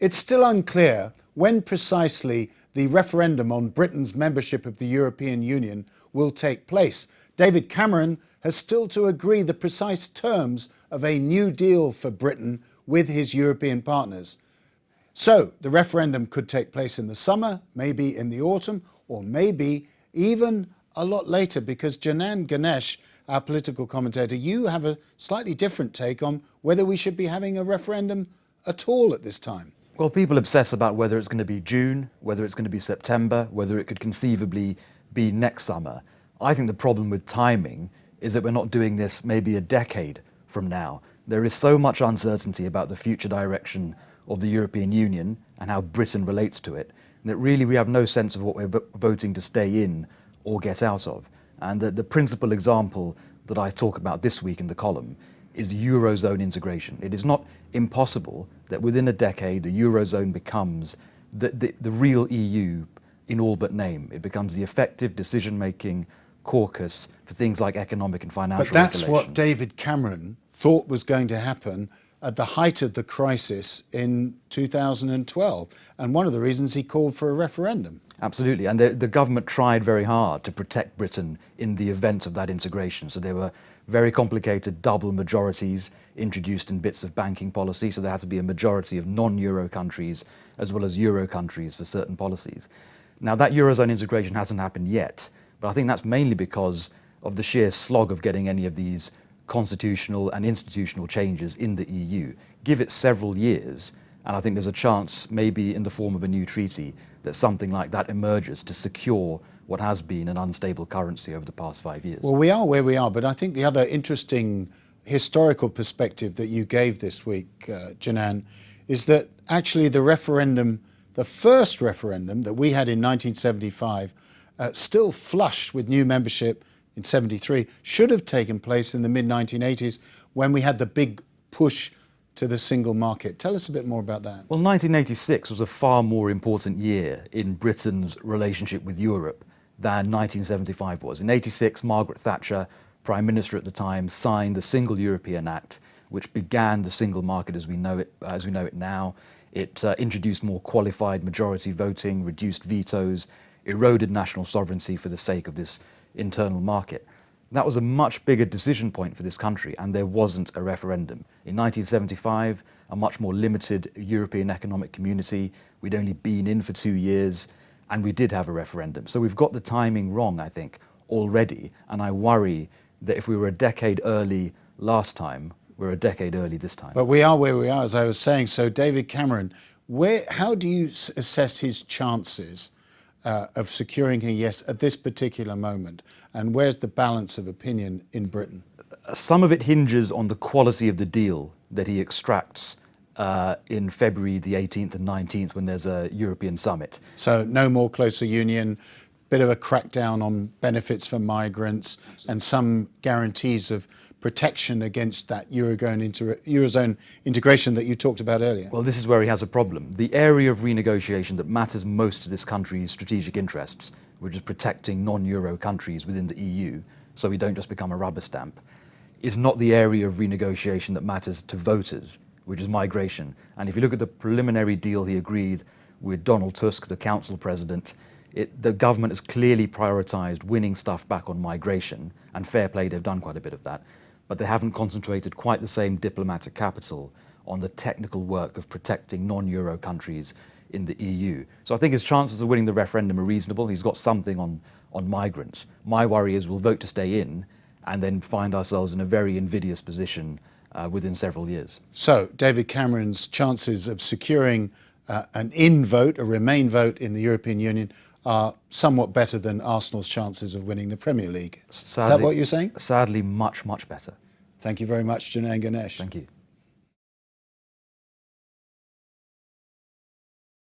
It's still unclear when precisely the referendum on Britain's membership of the European Union will take place. David Cameron has still to agree the precise terms of a new deal for Britain with his European partners. So the referendum could take place in the summer, maybe in the autumn, or maybe even a lot later, because Janan Ganesh, our political commentator, you have a slightly different take on whether we should be having a referendum at all at this time. Well, people obsess about whether it's going to be June, whether it's going to be September, whether it could conceivably be next summer. I think the problem with timing is that we're not doing this maybe a decade from now. There is so much uncertainty about the future direction of the European Union and how Britain relates to it, that really we have no sense of what we're voting to stay in or get out of. And the principal example that I talk about this week in the column is eurozone integration. It is not impossible that within a decade the eurozone becomes the real EU in all but name. It becomes the effective decision-making caucus for things like economic and financial regulation. But that's regulation. what David Cameron thought was going to happen at the height of the crisis in 2012. And one of the reasons he called for a referendum. Absolutely, and the government tried very hard to protect Britain in the event of that integration. So there were very complicated double majorities introduced in bits of banking policy, so there had to be a majority of non-Euro countries as well as Euro countries for certain policies. Now that Eurozone integration hasn't happened yet, but I think that's mainly because of the sheer slog of getting any of these constitutional and institutional changes in the EU. Give it several years, and I think there's a chance, maybe in the form of a new treaty, that something like that emerges to secure what has been an unstable currency over the past 5 years. Well, we are where we are, but I think the other interesting historical perspective that you gave this week, Janan, is that actually the referendum, the first referendum that we had in 1975, still flush with new membership in 73, should have taken place in the mid-1980s when we had the big push to the single market. Tell us a bit more about that. Well, 1986 was a far more important year in Britain's relationship with Europe than 1975 was. In 86, Margaret Thatcher, Prime Minister at the time, signed the Single European Act, which began the single market as we know it now. It introduced more qualified majority voting, reduced vetoes, eroded national sovereignty for the sake of this internal market. That was a much bigger decision point for this country, and there wasn't a referendum. In 1975, a much more limited European economic community, we'd only been in for 2 years, and we did have a referendum. So we've got the timing wrong, I think, already, and I worry that if we were a decade early last time, we're a decade early this time. But we are where we are, as I was saying. So David Cameron, how do you assess his chances of securing a yes at this particular moment? And where's the balance of opinion in Britain? Some of it hinges on the quality of the deal that he extracts in February the 18th and 19th when there's a European summit. So no more closer union, bit of a crackdown on benefits for migrants, and some guarantees of protection against that eurozone integration that you talked about earlier. Well, this is where he has a problem. The area of renegotiation that matters most to this country's strategic interests, which is protecting non-Euro countries within the EU, so we don't just become a rubber stamp, is not the area of renegotiation that matters to voters, which is migration. And if you look at the preliminary deal he agreed with Donald Tusk, the council president, the government has clearly prioritized winning stuff back on migration, and fair play, they've done quite a bit of that. But they haven't concentrated quite the same diplomatic capital on the technical work of protecting non-Euro countries in the EU. So I think his chances of winning the referendum are reasonable. He's got something on migrants. My worry is we'll vote to stay in and then find ourselves in a very invidious position within several years. So David Cameron's chances of securing an in vote, a remain vote in the European Union are somewhat better than Arsenal's chances of winning the Premier League. Sadly, is that what you're saying? Sadly, much, much better. Thank you very much, Janan Ganesh. Thank you.